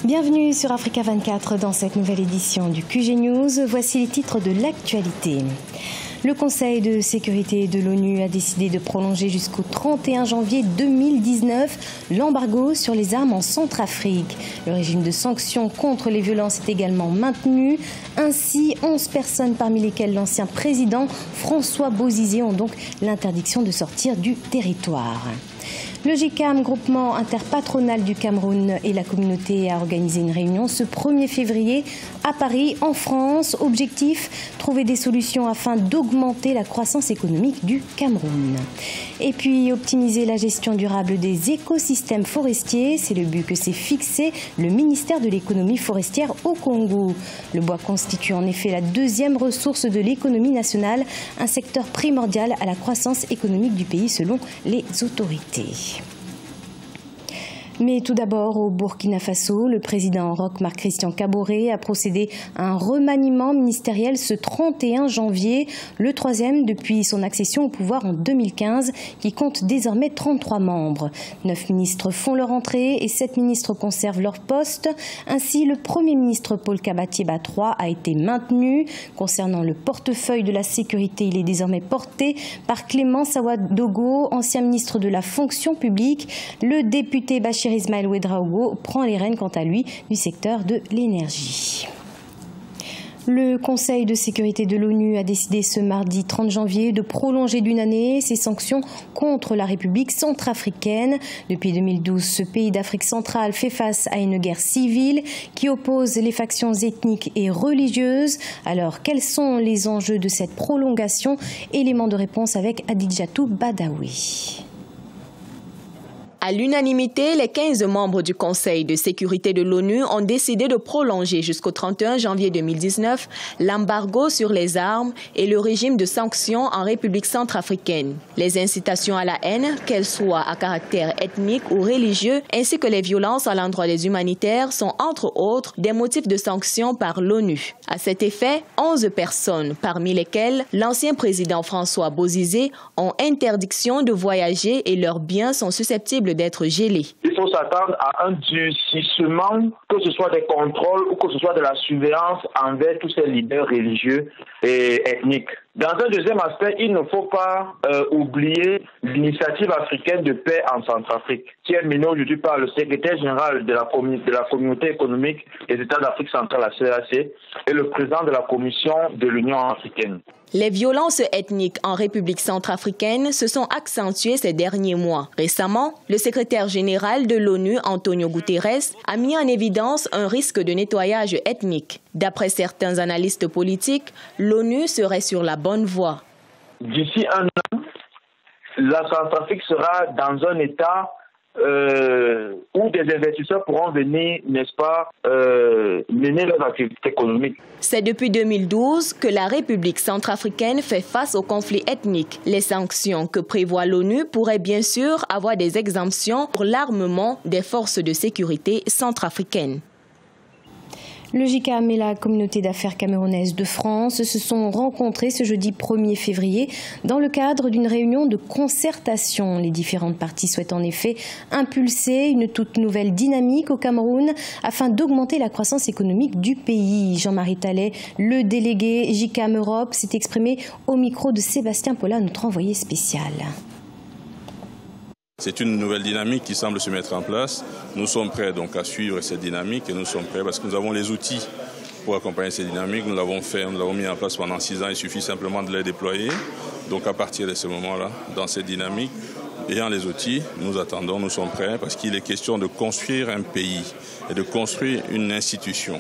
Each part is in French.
Bienvenue sur Africa 24 dans cette nouvelle édition du QG News. Voici les titres de l'actualité. Le Conseil de sécurité de l'ONU a décidé de prolonger jusqu'au 31 janvier 2019 l'embargo sur les armes en Centrafrique. Le régime de sanctions contre les violences est également maintenu. Ainsi, 11 personnes, parmi lesquelles l'ancien président François Bozizé, ont donc l'interdiction de sortir du territoire. Le GICAM, groupement interpatronal du Cameroun, et la communauté a organisé une réunion ce 1er février à Paris, en France. Objectif, trouver des solutions afin d'augmenter la croissance économique du Cameroun. Et puis, optimiser la gestion durable des écosystèmes forestiers. C'est le but que s'est fixé le ministère de l'économie forestière au Congo. Le bois constitue en effet la deuxième ressource de l'économie nationale, un secteur primordial à la croissance économique du pays selon les autorités. Mais tout d'abord, au Burkina Faso, le président Roch Marc Christian Kaboré a procédé à un remaniement ministériel ce 31 janvier, le troisième depuis son accession au pouvoir en 2015, qui compte désormais 33 membres. 9 ministres font leur entrée et 7 ministres conservent leur poste. Ainsi, le Premier ministre Paul Kabatieba III a été maintenu. Concernant le portefeuille de la sécurité, il est désormais porté par Clément Sawadogo, ancien ministre de la fonction publique. Le député Bachir Ismaël Ouedraogo prend les rênes, quant à lui, du secteur de l'énergie. Le Conseil de sécurité de l'ONU a décidé ce mardi 30 janvier de prolonger d'une année ses sanctions contre la République centrafricaine. Depuis 2012, ce pays d'Afrique centrale fait face à une guerre civile qui oppose les factions ethniques et religieuses. Alors, quels sont les enjeux de cette prolongation? Élément de réponse avec Adidjatou Badawi. À l'unanimité, les 15 membres du Conseil de sécurité de l'ONU ont décidé de prolonger jusqu'au 31 janvier 2019 l'embargo sur les armes et le régime de sanctions en République centrafricaine. Les incitations à la haine, qu'elles soient à caractère ethnique ou religieux, ainsi que les violences à l'endroit des humanitaires sont entre autres des motifs de sanctions par l'ONU. À cet effet, 11 personnes, parmi lesquelles l'ancien président François Bozizé, ont interdiction de voyager et leurs biens sont susceptibles d'être gelés. Il faut s'attendre à un durcissement, que ce soit des contrôles ou que ce soit de la surveillance envers tous ces leaders religieux et ethniques. Dans un deuxième aspect, il ne faut pas oublier l'initiative africaine de paix en Centrafrique, qui est menée aujourd'hui par le secrétaire général de la communauté économique des États d'Afrique centrale, la CEEAC, et le président de la Commission de l'Union africaine. Les violences ethniques en République centrafricaine se sont accentuées ces derniers mois. Récemment, le secrétaire général de l'ONU, Antonio Guterres, a mis en évidence un risque de nettoyage ethnique. D'après certains analystes politiques, l'ONU serait sur la bonne voie. D'ici un an, la Centrafrique sera dans un état où des investisseurs pourront venir, n'est-ce pas, mener leurs activités économiques. C'est depuis 2012 que la République centrafricaine fait face au conflit ethnique. Les sanctions que prévoit l'ONU pourraient bien sûr avoir des exemptions pour l'armement des forces de sécurité centrafricaines. Le GICAM et la communauté d'affaires camerounaise de France se sont rencontrés ce jeudi 1er février dans le cadre d'une réunion de concertation. Les différentes parties souhaitent en effet impulser une toute nouvelle dynamique au Cameroun afin d'augmenter la croissance économique du pays. Jean-Marie Tallet, le délégué GICAM Europe, s'est exprimé au micro de Sébastien Paula, notre envoyé spécial. C'est une nouvelle dynamique qui semble se mettre en place. Nous sommes prêts donc à suivre cette dynamique et nous sommes prêts parce que nous avons les outils pour accompagner cette dynamique. Nous l'avons fait, nous l'avons mis en place pendant 6 ans. Il suffit simplement de les déployer. Donc à partir de ce moment-là, dans cette dynamique, ayant les outils, nous attendons, nous sommes prêts parce qu'il est question de construire un pays et de construire une institution.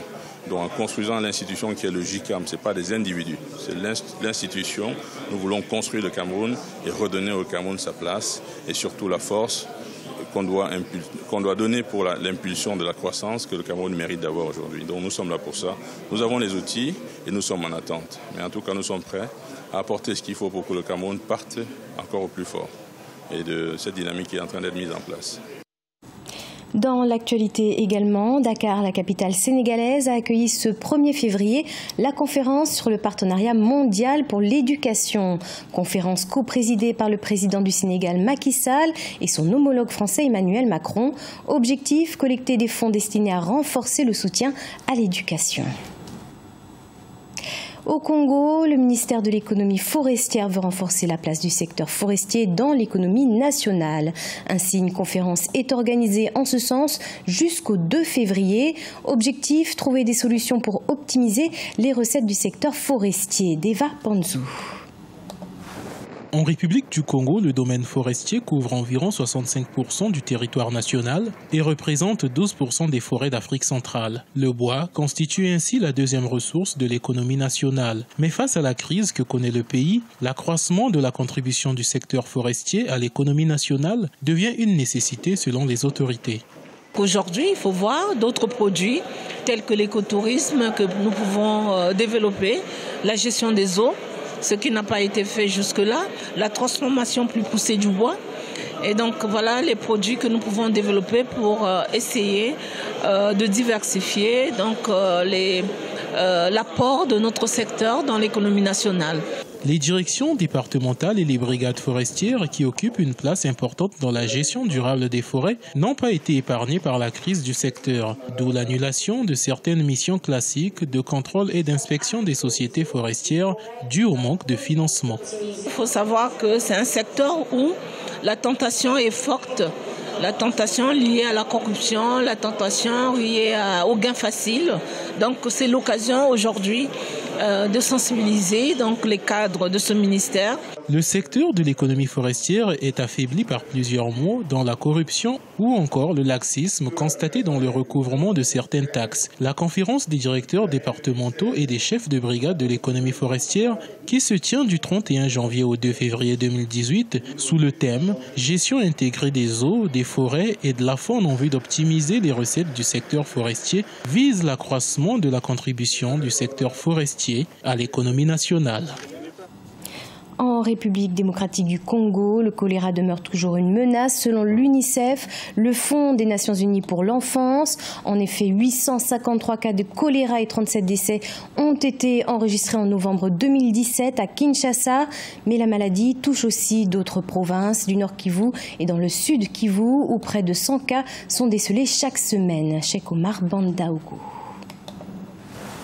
Donc en construisant l'institution qui est le GICAM, ce n'est pas des individus, c'est l'institution. Nous voulons construire le Cameroun et redonner au Cameroun sa place et surtout la force qu'on doit donner pour l'impulsion de la croissance que le Cameroun mérite d'avoir aujourd'hui. Donc nous sommes là pour ça. Nous avons les outils et nous sommes en attente. Mais en tout cas, nous sommes prêts à apporter ce qu'il faut pour que le Cameroun parte encore au plus fort et de cette dynamique qui est en train d'être mise en place. Dans l'actualité également, Dakar, la capitale sénégalaise, a accueilli ce 1er février la conférence sur le partenariat mondial pour l'éducation. Conférence co-présidée par le président du Sénégal Macky Sall et son homologue français Emmanuel Macron. Objectif, collecter des fonds destinés à renforcer le soutien à l'éducation. Au Congo, le ministère de l'économie forestière veut renforcer la place du secteur forestier dans l'économie nationale. Ainsi, une conférence est organisée en ce sens jusqu'au 2 février. Objectif, trouver des solutions pour optimiser les recettes du secteur forestier. Deva Panzou. En République du Congo, le domaine forestier couvre environ 65% du territoire national et représente 12% des forêts d'Afrique centrale. Le bois constitue ainsi la deuxième ressource de l'économie nationale. Mais face à la crise que connaît le pays, l'accroissement de la contribution du secteur forestier à l'économie nationale devient une nécessité selon les autorités. Aujourd'hui, il faut voir d'autres produits tels que l'écotourisme que nous pouvons développer, la gestion des eaux, ce qui n'a pas été fait jusque-là, la transformation plus poussée du bois. Et donc voilà les produits que nous pouvons développer pour essayer de diversifier l'apport de notre secteur dans l'économie nationale. Les directions départementales et les brigades forestières qui occupent une place importante dans la gestion durable des forêts n'ont pas été épargnées par la crise du secteur, d'où l'annulation de certaines missions classiques de contrôle et d'inspection des sociétés forestières dues au manque de financement. Il faut savoir que c'est un secteur où la tentation est forte. La tentation liée à la corruption, la tentation liée au gain facile. Donc c'est l'occasion aujourd'hui de sensibiliser les cadres de ce ministère. Le secteur de l'économie forestière est affaibli par plusieurs maux, dont la corruption ou encore le laxisme constaté dans le recouvrement de certaines taxes. La conférence des directeurs départementaux et des chefs de brigade de l'économie forestière, qui se tient du 31 janvier au 2 février 2018, sous le thème « Gestion intégrée des eaux, des forêts et de la faune en vue d'optimiser les recettes du secteur forestier », vise l'accroissement de la contribution du secteur forestier à l'économie nationale. En République démocratique du Congo, le choléra demeure toujours une menace selon l'UNICEF, le Fonds des Nations Unies pour l'enfance. En effet, 853 cas de choléra et 37 décès ont été enregistrés en novembre 2017 à Kinshasa. Mais la maladie touche aussi d'autres provinces du Nord Kivu et dans le Sud Kivu où près de 100 cas sont décelés chaque semaine. Cheikh Omar Bandaogo.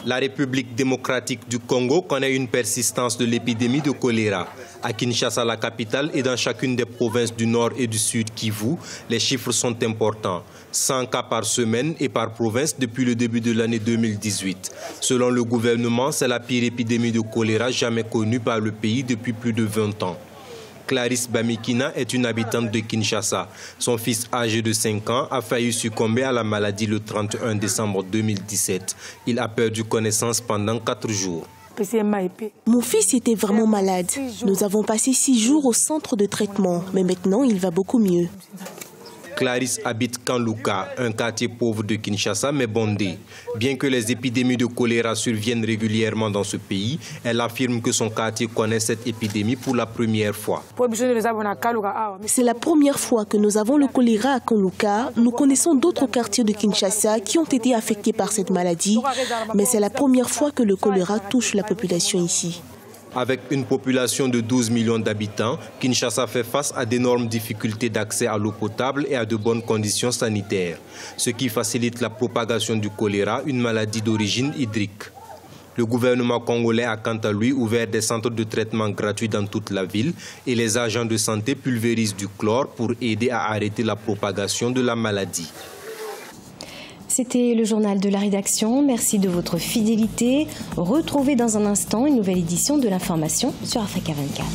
La République démocratique du Congo connaît une persistance de l'épidémie de choléra. À Kinshasa, la capitale, et dans chacune des provinces du Nord et du Sud Kivu, les chiffres sont importants. 100 cas par semaine et par province depuis le début de l'année 2018. Selon le gouvernement, c'est la pire épidémie de choléra jamais connue par le pays depuis plus de 20 ans. Clarisse Bamikina est une habitante de Kinshasa. Son fils âgé de 5 ans a failli succomber à la maladie le 31 décembre 2017. Il a perdu connaissance pendant 4 jours. Mon fils était vraiment malade. Nous avons passé 6 jours au centre de traitement, mais maintenant il va beaucoup mieux. Clarisse habite Kanluka, un quartier pauvre de Kinshasa mais bondé. Bien que les épidémies de choléra surviennent régulièrement dans ce pays, elle affirme que son quartier connaît cette épidémie pour la première fois. C'est la première fois que nous avons le choléra à Kanluka. Nous connaissons d'autres quartiers de Kinshasa qui ont été affectés par cette maladie, mais c'est la première fois que le choléra touche la population ici. Avec une population de 12 millions d'habitants, Kinshasa fait face à d'énormes difficultés d'accès à l'eau potable et à de bonnes conditions sanitaires, ce qui facilite la propagation du choléra, une maladie d'origine hydrique. Le gouvernement congolais a quant à lui ouvert des centres de traitement gratuits dans toute la ville et les agents de santé pulvérisent du chlore pour aider à arrêter la propagation de la maladie. C'était le journal de la rédaction. Merci de votre fidélité. Retrouvez dans un instant une nouvelle édition de l'information sur Africa 24.